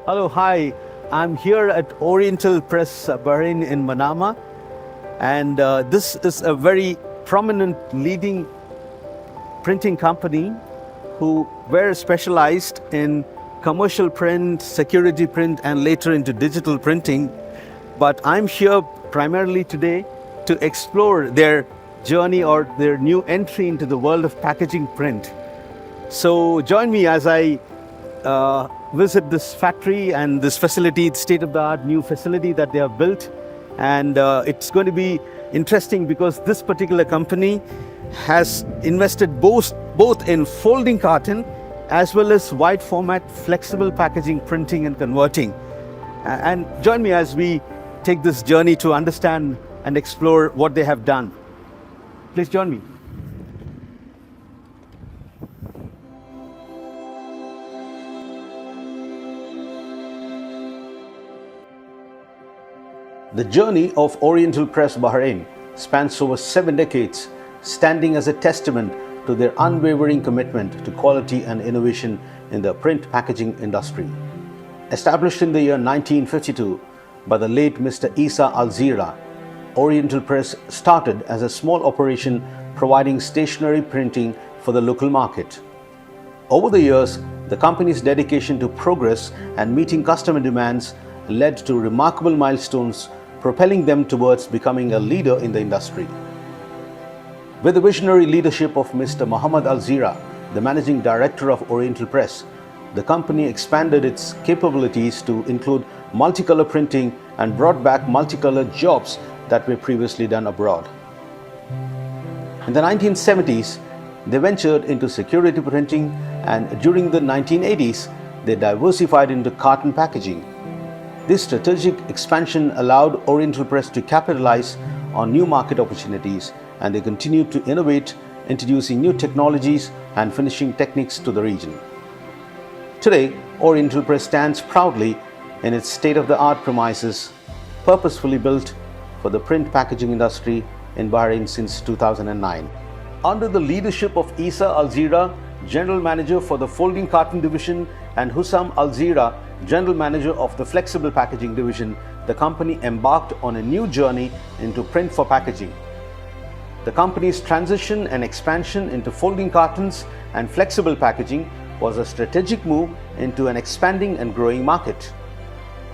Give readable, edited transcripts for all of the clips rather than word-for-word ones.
Hello, hi. I'm here at Oriental Press Bahrain in Manama, and this is a very prominent leading printing company who were specialized in commercial print, security print, and later into digital printing. But I'm here primarily today to explore their journey or their new entry into the world of packaging print. So join me as I visit this factory and this facility, state-of-the-art new facility that they have built. And it's going to be interesting because this particular company has invested both in folding carton as well as wide format flexible packaging, printing and converting. And join me as we take this journey to understand and explore what they have done. Please join me. The journey of Oriental Press Bahrain spans over 7 decades, standing as a testament to their unwavering commitment to quality and innovation in the print packaging industry. Established in the year 1952 by the late Mr. Isa Al-Zira, Oriental Press started as a small operation providing stationery printing for the local market. Over the years, the company's dedication to progress and meeting customer demands led to remarkable milestones, propelling them towards becoming a leader in the industry. With the visionary leadership of Mr. Muhammad Al-Zira, the managing director of Oriental Press, the company expanded its capabilities to include multicolor printing and brought back multicolored jobs that were previously done abroad. In the 1970s, they ventured into security printing, and during the 1980s, they diversified into carton packaging. This strategic expansion allowed Oriental Press to capitalize on new market opportunities, and they continued to innovate, introducing new technologies and finishing techniques to the region. Today, Oriental Press stands proudly in its state-of-the-art premises, purposefully built for the print packaging industry in Bahrain since 2009. Under the leadership of Isa Al-Zira, General Manager for the Folding Carton Division, and Hussam Al-Zira, General Manager of the Flexible Packaging Division, the company embarked on a new journey into print for packaging. The company's transition and expansion into folding cartons and flexible packaging was a strategic move into an expanding and growing market.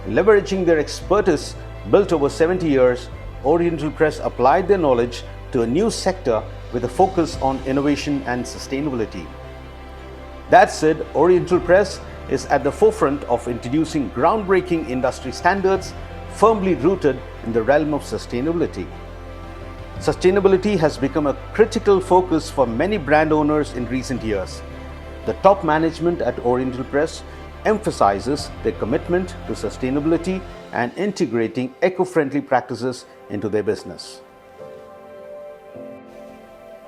Leveraging their expertise built over 70 years, Oriental Press applied their knowledge to a new sector with a focus on innovation and sustainability. That said, Oriental Press is at the forefront of introducing groundbreaking industry standards firmly rooted in the realm of sustainability. Sustainability has become a critical focus for many brand owners in recent years. The top management at Oriental Press emphasizes their commitment to sustainability and integrating eco-friendly practices into their business.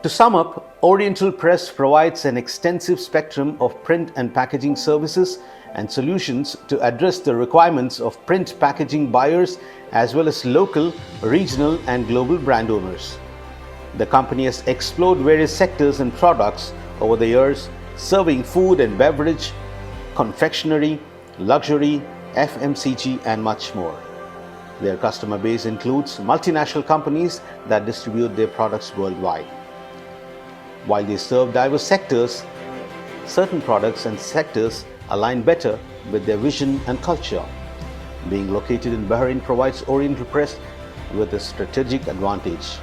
To sum up, Oriental Press provides an extensive spectrum of print and packaging services and solutions to address the requirements of print packaging buyers as well as local, regional and global brand owners. The company has explored various sectors and products over the years, serving food and beverage, confectionery, luxury, FMCG and much more. Their customer base includes multinational companies that distribute their products worldwide. While they serve diverse sectors, certain products and sectors align better with their vision and culture. Being located in Bahrain provides Oriental Press with a strategic advantage.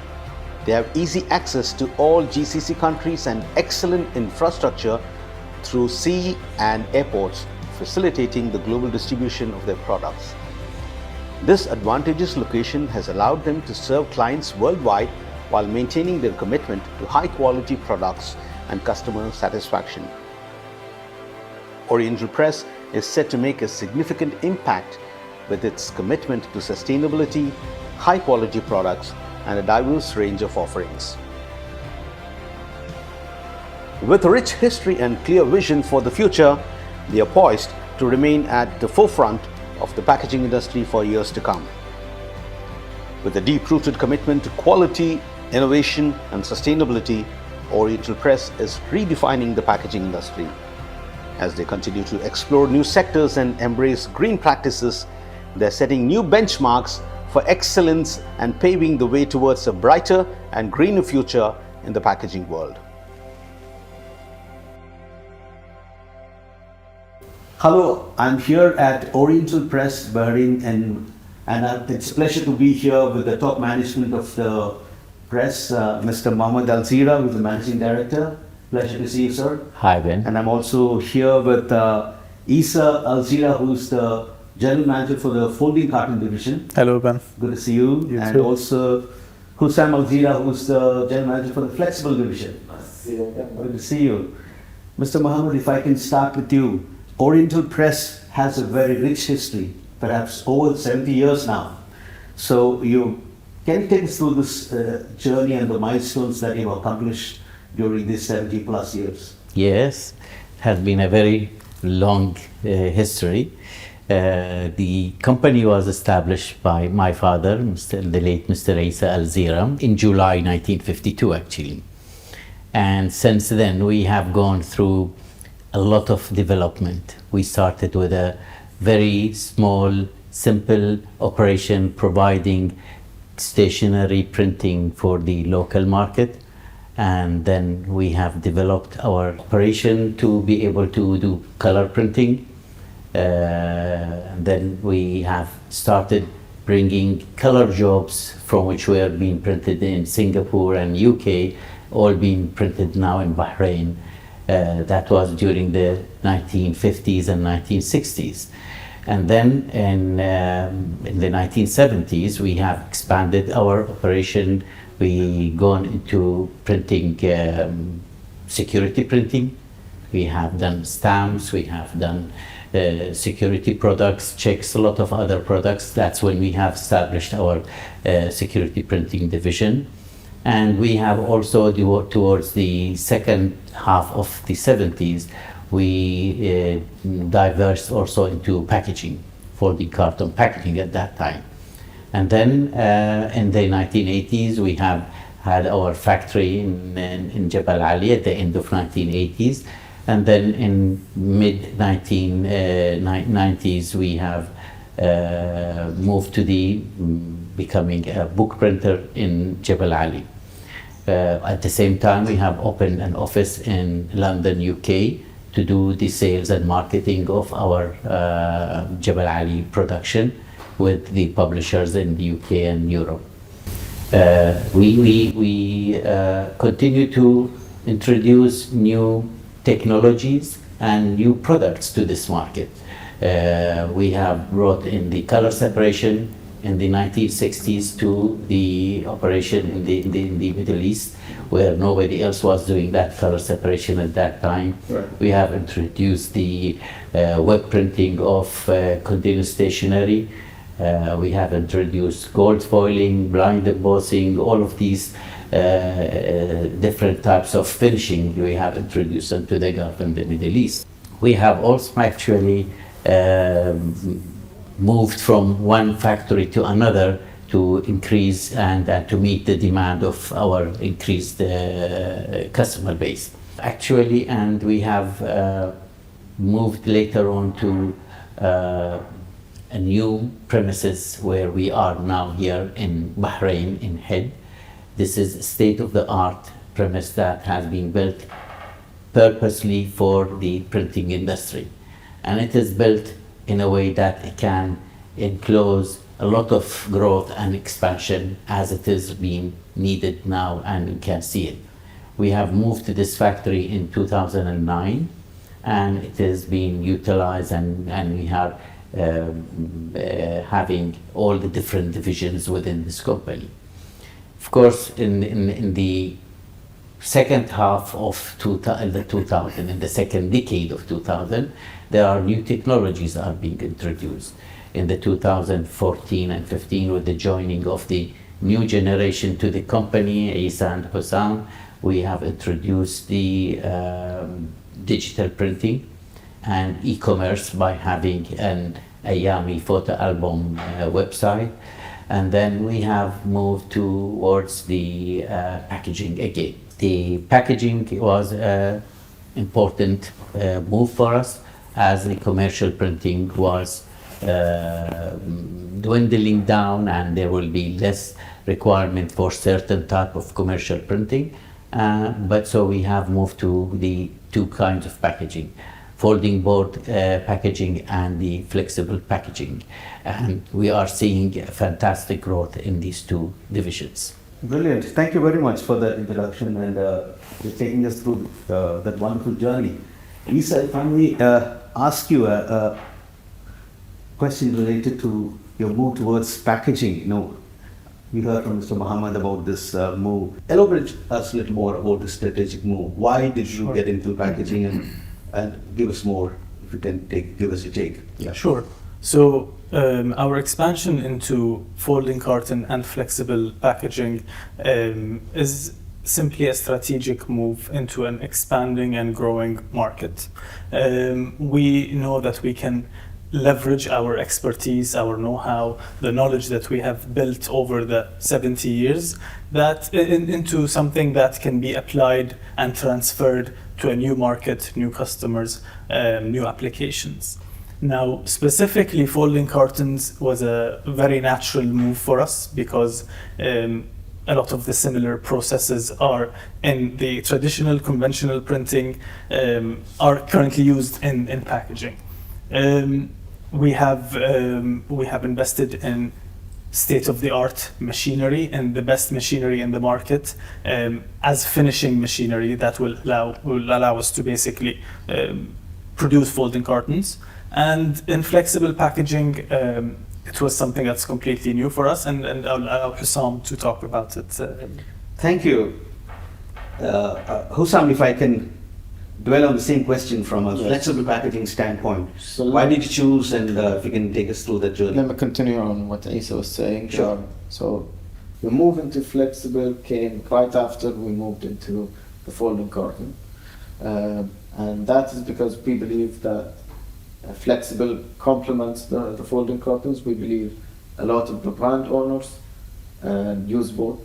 They have easy access to all GCC countries and excellent infrastructure through sea and airports, facilitating the global distribution of their products. This advantageous location has allowed them to serve clients worldwide while maintaining their commitment to high-quality products and customer satisfaction. Oriental Press is set to make a significant impact with its commitment to sustainability, high-quality products, and a diverse range of offerings. With a rich history and clear vision for the future, they are poised to remain at the forefront of the packaging industry for years to come. With a deep-rooted commitment to quality, innovation and sustainability, Oriental Press is redefining the packaging industry. As they continue to explore new sectors and embrace green practices, they're setting new benchmarks for excellence and paving the way towards a brighter and greener future in the packaging world. Hello, I'm here at Oriental Press, Bahrain, and it's a pleasure to be here with the top management of the press, Mr. Mohammed Al Zira, who's the managing director. Pleasure to see you, sir. Hi, Ben. And I'm also here with Isa Al Zira, who's the general manager for the folding carton division. Hello, Ben. Good to see you. You and too. also Hussam Al Zira, who's the general manager for the flexible division. Good to see you. Mr. Mohammed, if I can start with you. Oriental Press has a very rich history, perhaps over 70 years now. So can you take us through this journey and the milestones that you've accomplished during these 70 plus years? Yes, it has been a very long history. The company was established by my father, the late Mr. Isa Al Zira, in July 1952 actually. And since then we have gone through a lot of development. We started with a very small, simple operation providing stationery printing for the local market. And then we have developed our operation to be able to do color printing. And then we have started bringing color jobs from which were being printed in Singapore and UK, all being printed now in Bahrain. That was during the 1950s and 1960s. And then in the 1970s, we have expanded our operation. We gone into printing, security printing. We have done stamps, we have done security products, checks, a lot of other products. That's when we have established our security printing division. And we have also, towards the second half of the 70s, we diverged also into packaging, folding carton packaging at that time. And then in the 1980s, we have had our factory in Jebel Ali at the end of 1980s. And then in mid-1990s, we have moved to the becoming a book printer in Jebel Ali. At the same time, we have opened an office in London, UK, to do the sales and marketing of our Jebel Ali production with the publishers in the UK and Europe. We continue to introduce new technologies and new products to this market. We have brought in the color separation in the 1960s to the operation in the Middle East, where nobody else was doing that color separation at that time. Right. We have introduced the web printing of continuous stationery. We have introduced gold foiling, blind embossing, all of these different types of finishing we have introduced into the Gulf and the Middle East. We have also actually moved from one factory to another to increase and to meet the demand of our increased customer base. Actually, and we have moved later on to a new premises where we are now here in Bahrain, in Head. This is a state-of-the-art premise that has been built purposely for the printing industry. And it is built in a way that it can enclose a lot of growth and expansion as it is being needed now, and you can see it. We have moved to this factory in 2009, and it is being utilized, and we are having all the different divisions within this company. Of course, in the second half of the 2000, in the second decade of 2000, there are new technologies that are being introduced. In the 2014 and 15, with the joining of the new generation to the company, Isa and Hussam, we have introduced the digital printing and e-commerce by having an Ayami photo album website. And then we have moved towards the packaging again. The packaging was important move for us, as the commercial printing was dwindling down, and there will be less requirement for certain type of commercial printing. But so we have moved to the two kinds of packaging: folding board packaging and the flexible packaging. And we are seeing fantastic growth in these two divisions. Brilliant. Thank you very much for the introduction and taking us through that wonderful journey. Isa, if I may ask you a question related to your move towards packaging. We heard from Mr. Muhammad about this move. Elaborate us a little more about the strategic move. Why did you get into packaging, and give us more, if you can give us a take. Yeah. Sure. So our expansion into folding carton and flexible packaging is simply a strategic move into an expanding and growing market. We know that we can leverage our expertise, our know-how, the knowledge that we have built over the 70 years that into something that can be applied and transferred to a new market, new customers, new applications. Now, specifically, folding cartons was a very natural move for us because a lot of the similar processes are in the traditional conventional printing are currently used in packaging. We have invested in state-of-the-art machinery and the best machinery in the market as finishing machinery that will allow us to basically produce folding cartons. And in flexible packaging, it was something that's completely new for us, and I'll allow Hussam to talk about it. Thank you. Hussam, if I can dwell on the same question from a flexible packaging standpoint. So why did you choose, and if you can take us through that journey? Let me continue on what Isa was saying. Sure. So the move into flexible came right after we moved into the folding carton. And that is because we believe that flexible complements the folding cartons. We believe a lot of the brand owners use both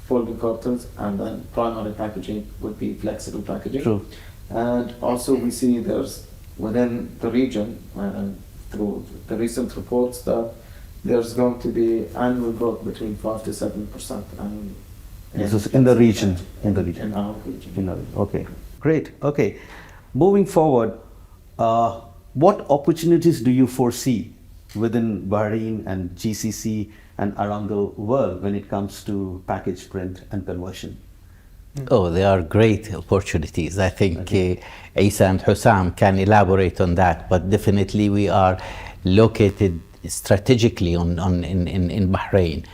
folding cartons, and then primary packaging would be flexible packaging. True. And also we see there's within the region, through the recent reports, that there's going to be annual growth between 5 to 7% annually. This is in the region. In our region. Okay, great. Okay, moving forward, what opportunities do you foresee within Bahrain and GCC and around the world when it comes to package print and conversion? Oh, there are great opportunities. I think Isa and Hussam can elaborate on that, but definitely we are located strategically in Bahrain,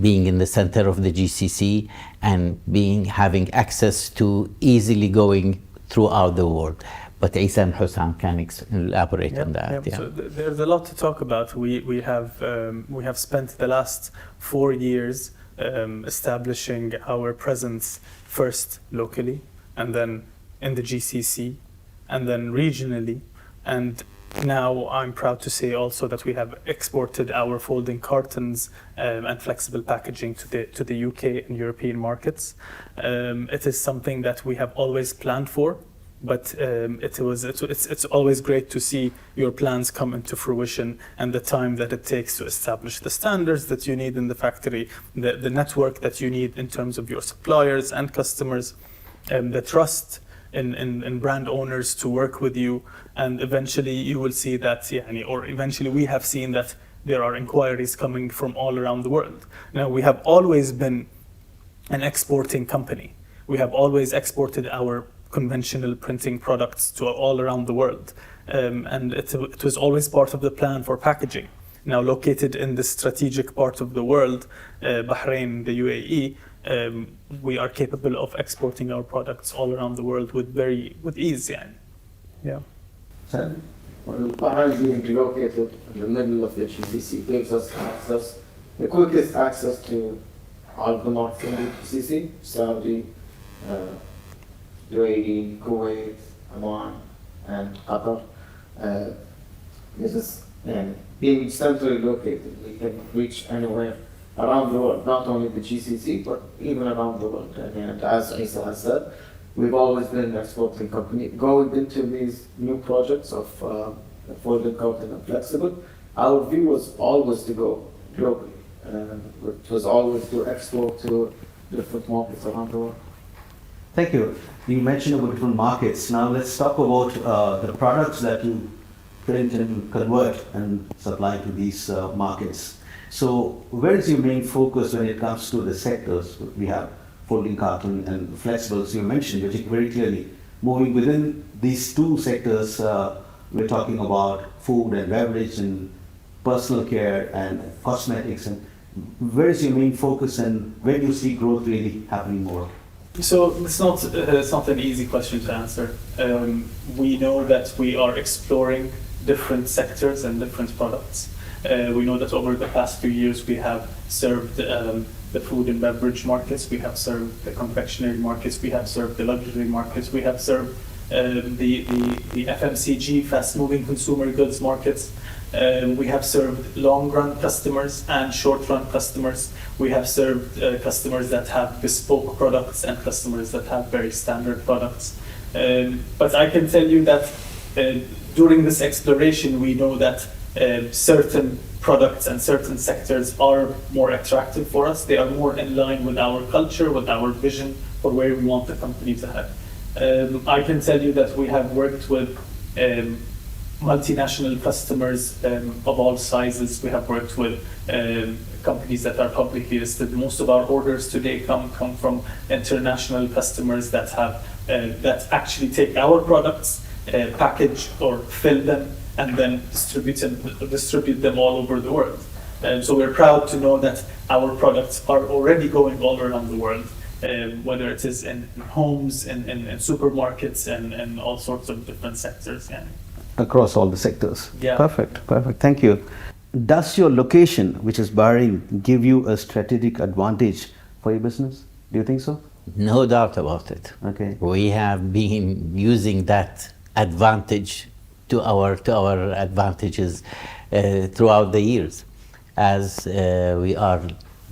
being in the center of the GCC and having access to easily going throughout the world. But Isa and Hussam can elaborate on that. So there's a lot to talk about. We have spent the last 4 years establishing our presence first locally, and then in the GCC, and then regionally. And now I'm proud to say also that we have exported our folding cartons and flexible packaging to the UK and European markets. It is something that we have always planned for, but it's always great to see your plans come into fruition, and the time that it takes to establish the standards that you need in the factory, the network that you need in terms of your suppliers and customers, the trust in brand owners to work with you, and eventually you will see that, or eventually we have seen that there are inquiries coming from all around the world. Now, we have always been an exporting company. We have always exported our conventional printing products to all around the world. And it was always part of the plan for packaging. Now, located in the strategic part of the world, Bahrain, the UAE, we are capable of exporting our products all around the world with ease. Yeah. So, Bahrain being located in the middle of the GCC gives us the quickest access to all the markets in the GCC: Saudi, UAE, Kuwait, Oman, and Qatar. This is being centrally located. We can reach anywhere around the world, not only the GCC, but even around the world. And as Isa has said, we've always been an exporting company. Going into these new projects of folding carton and flexible, our view was always to go globally. It was always to export to different markets around the world. Thank you. You mentioned about different markets. Now let's talk about the products that you print and convert and supply to these markets. So where is your main focus when it comes to the sectors? We have folding carton and flexibles, you mentioned very clearly. Moving within these two sectors, we're talking about food and beverage and personal care and cosmetics. And where is your main focus and where do you see growth really happening more? So it's not an easy question to answer. We know that we are exploring different sectors and different products. We know that over the past few years we have served the food and beverage markets, we have served the confectionery markets, we have served the luxury markets, we have served the FMCG, fast-moving consumer goods markets. We have served long-run customers and short-run customers. We have served customers that have bespoke products and customers that have very standard products. But I can tell you that during this exploration, we know that certain products and certain sectors are more attractive for us. They are more in line with our culture, with our vision for where we want the company to head. I can tell you that we have worked with multinational customers of all sizes. We have worked with companies that are publicly listed. Most of our orders today come from international customers that have that actually take our products, package or fill them, and then distribute them all over the world. So we're proud to know that our products are already going all around the world, whether it is in homes, in supermarkets, and all sorts of different sectors. Yeah. Across all the sectors. Yeah. Perfect. Thank you. Does your location, which is Bahrain, give you a strategic advantage for your business? Do you think so? No doubt about it. Okay. We have been using that advantage to our advantages throughout the years, as we are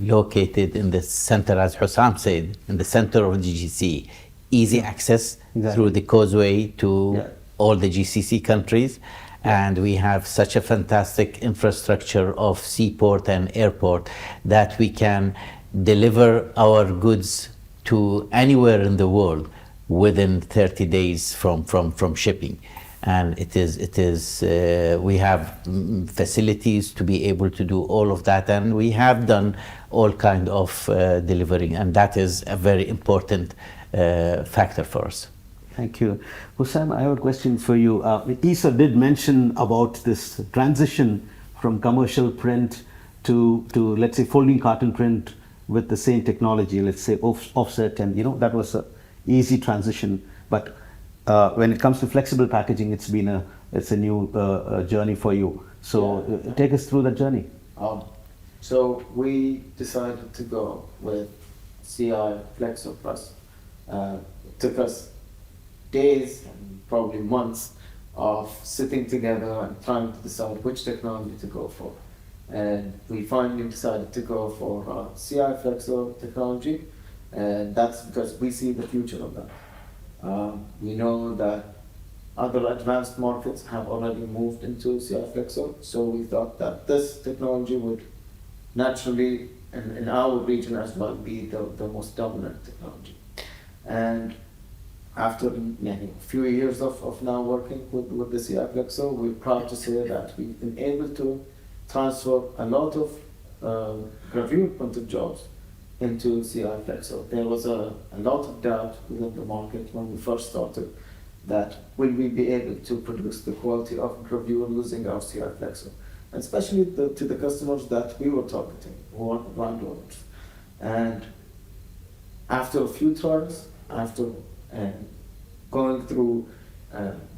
located in the center, as Hussam said, in the center of the GCC. Easy access through the causeway to all the GCC countries, and we have such a fantastic infrastructure of seaport and airport that we can deliver our goods to anywhere in the world within 30 days from shipping. And we have facilities to be able to do all of that, and we have done all kind of delivering, and that is a very important factor for us. Thank you. Hussam, I have a question for you. Isa did mention about this transition from commercial print to let's say folding carton print with the same technology, let's say offset, and that was an easy transition. But when it comes to flexible packaging, it's a new journey for you. So take us through that journey. So we decided to go with CI Flexo Press. It took us days and probably months of sitting together and trying to decide which technology to go for. And we finally decided to go for CI Flexo technology, and that's because we see the future of that. We know that other advanced markets have already moved into CI Flexo, so we thought that this technology would naturally, in our region as well, be the most dominant technology. And after a few years of now working with the CI Flexo, we're proud to say that we've been able to transfer a lot of gravure printed jobs into CI Flexo. There was a lot of doubt within the market when we first started that will we be able to produce the quality of gravure using our CI Flexo, and especially to the customers that we were targeting, who are brand owners. And after a few trials, after going through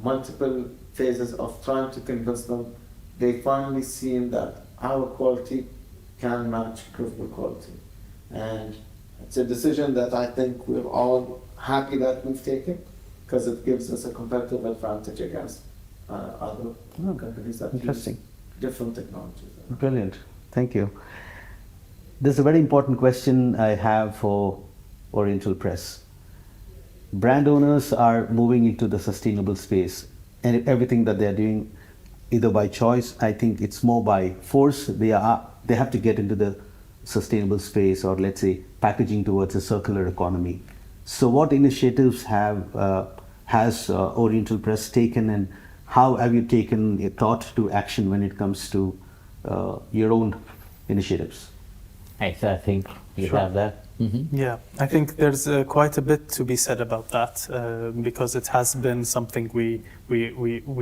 multiple phases of trying to convince them, they finally seen that our quality can match gravure quality. And it's a decision that I think we're all happy that we've taken, because it gives us a competitive advantage against other companies that use different technologies. Brilliant. Thank you. There's a very important question I have for Oriental Press. brand owners are moving into the sustainable space, and everything that they're doing, either by choice, I think it's more by force. They have to get into the sustainable space, or let's say packaging towards a circular economy. So what initiatives has Oriental Press taken, and how have you taken a thought to action when it comes to your own initiatives? I think you Sure. have that. Yeah, I think there's quite a bit to be said about that because it has been something we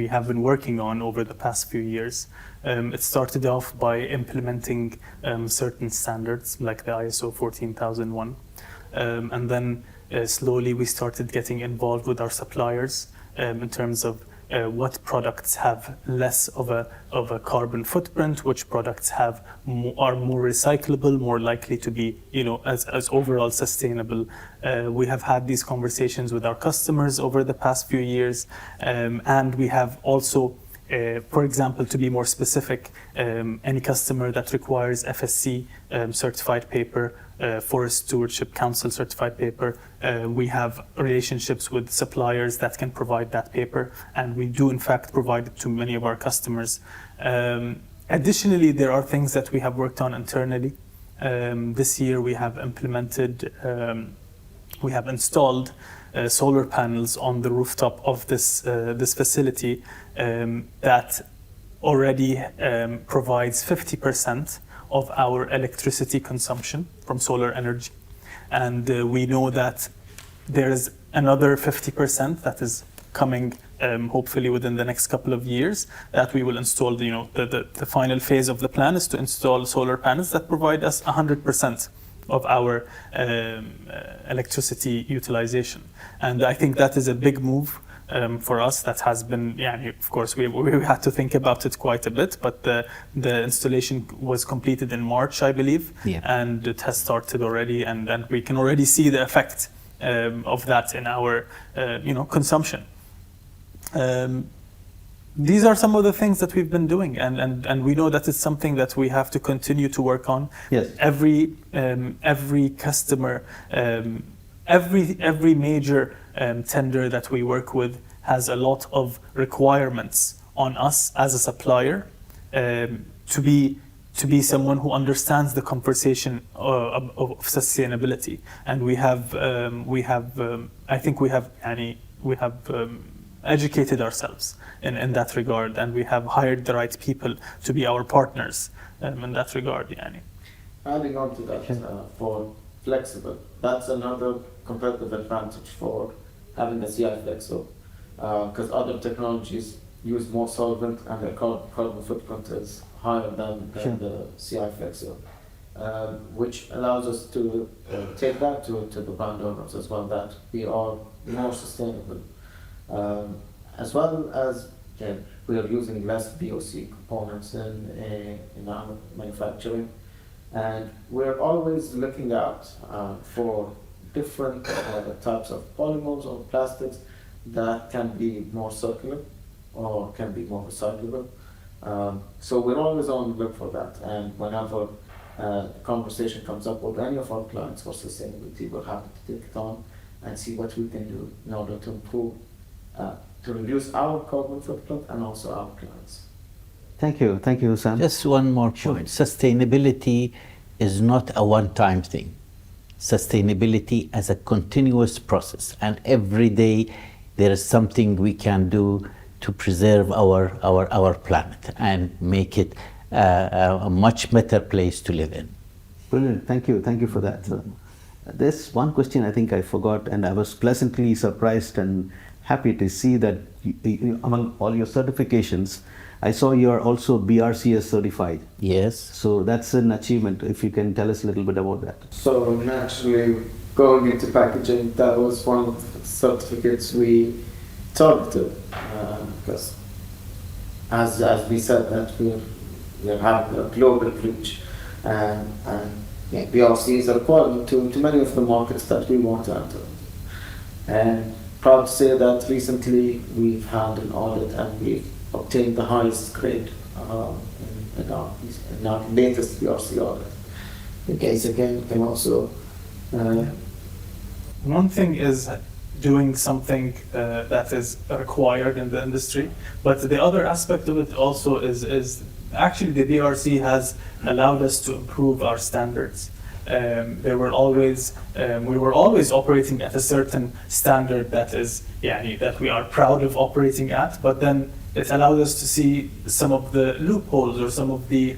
have been working on over the past few years. It started off by implementing certain standards like the ISO 14001, and then slowly we started getting involved with our suppliers in terms of what products have less of a carbon footprint, which products are more recyclable, more likely to be, as overall sustainable. We have had these conversations with our customers over the past few years, and we have also, for example, to be more specific, any customer that requires FSC certified paper, Forest Stewardship Council certified paper, we have relationships with suppliers that can provide that paper, and we do in fact provide it to many of our customers. Additionally, there are things that we have worked on internally. This year we have installed solar panels on the rooftop of this facility that already provides 50% of our electricity consumption from solar energy. And we know that there is another 50% that is coming hopefully within the next couple of years that we will install. The final phase of the plan is to install solar panels that provide us 100% of our electricity utilization. And I think that is a big move for us. That has been, of course, we had to think about it quite a bit, but the installation was completed in March, I believe, and it has started already, and we can already see the effect of that in our consumption. These are some of the things that we've been doing, and we know that it's something that we have to continue to work on. Yes. Every customer, every major tender that we work with has a lot of requirements on us as a supplier to be someone who understands the conversation of sustainability. And I think we have educated ourselves in that regard, and we have hired the right people to be our partners in that regard. Adding on to that, for flexible, that's another competitive advantage for having a CI Flexo, because other technologies use more solvent and their carbon footprint is higher than the CI Flexo, which allows us to take that to the brand owners as well, that we are more sustainable, as well as we are using less VOC components in our manufacturing. And we're always looking out for different types of polymers or plastics that can be more circular or can be more recyclable. So we're always on the look for that. And whenever the conversation comes up with any of our clients for sustainability, we're happy to take it on and see what we can do in order to improve, to reduce our carbon footprint and also our clients. Thank you, Hussam. Just one more point. Sustainability is not a one-time thing. Sustainability as a continuous process, and every day there is something we can do to preserve our planet and make it a much better place to live in. Brilliant. Thank you for that. There's one question I think I forgot, and I was pleasantly surprised and happy to see that among all your certifications, I saw you are also BRCS certified. Yes. So that's an achievement. If you can tell us a little bit about that. So naturally, going into packaging, that was one of the certificates we targeted, because as we said, that we're having a global reach, and BRC is a requirement to many of the markets that we want to enter. And proud to say that recently we've had an audit and we've obtained the highest grade in our latest BRC audit. In case again, you can also. One thing is doing something that is required in the industry. But the other aspect of it also is actually the BRC has allowed us to improve our standards. We were always operating at a certain standard that is, that we are proud of operating at, but then it allowed us to see some of the loopholes or some of the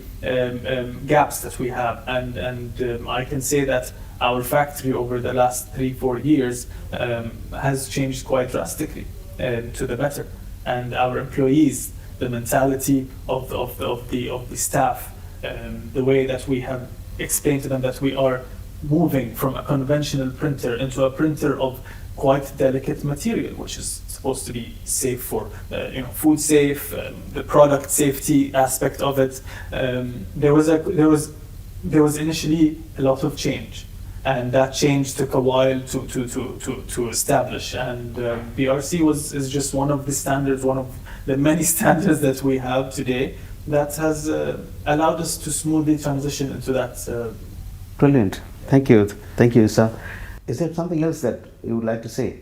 gaps that we have. And I can say that our factory over the last 3-4 years has changed quite drastically to the better. And our employees, the mentality of the staff, the way that we have explained to them that we are moving from a conventional printer into a printer of quite delicate material, which is supposed to be safe for food safe, the product safety aspect of it. There was initially a lot of change, and that change took a while to establish. And BRC is just one of the standards, one of the many standards that we have today that has allowed us to smoothly transition into that. Brilliant. Thank you. Thank you, sir. Is there something else that you would like to say?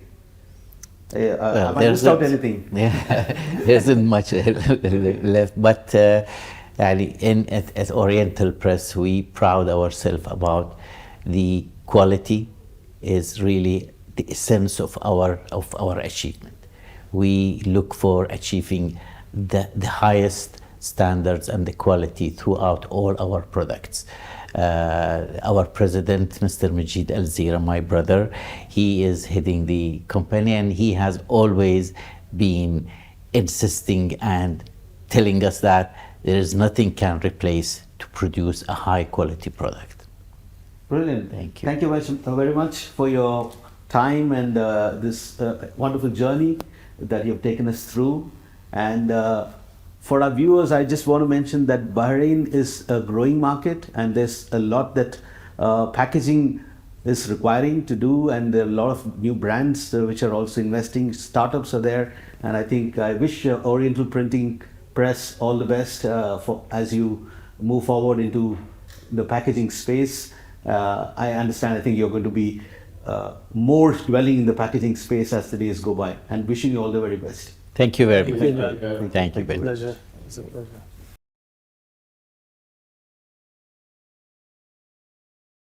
Have I missed out anything? Yeah, there isn't much left, but at Oriental Press, we proud ourselves about the quality is really the essence of our achievement. We look for achieving the highest standards and the quality throughout all our products. Our president, Mr. Majid Al-Zira, my brother, he is heading the company, and he has always been insisting and telling us that there is nothing can replace to produce a high quality product. Brilliant. Thank you. Thank you very much for your time and this wonderful journey that you've taken us through. And for our viewers, I just want to mention that Bahrain is a growing market, and there's a lot that packaging is requiring to do, and there are a lot of new brands which are also investing. Startups are there, and I think I wish Oriental Printing Press all the best as you move forward into the packaging space. I understand, I think you're going to be more dwelling in the packaging space as the days go by, and wishing you all the very best. Thank you very much. Thank you. Thank you very much. Pleasure. It's a pleasure.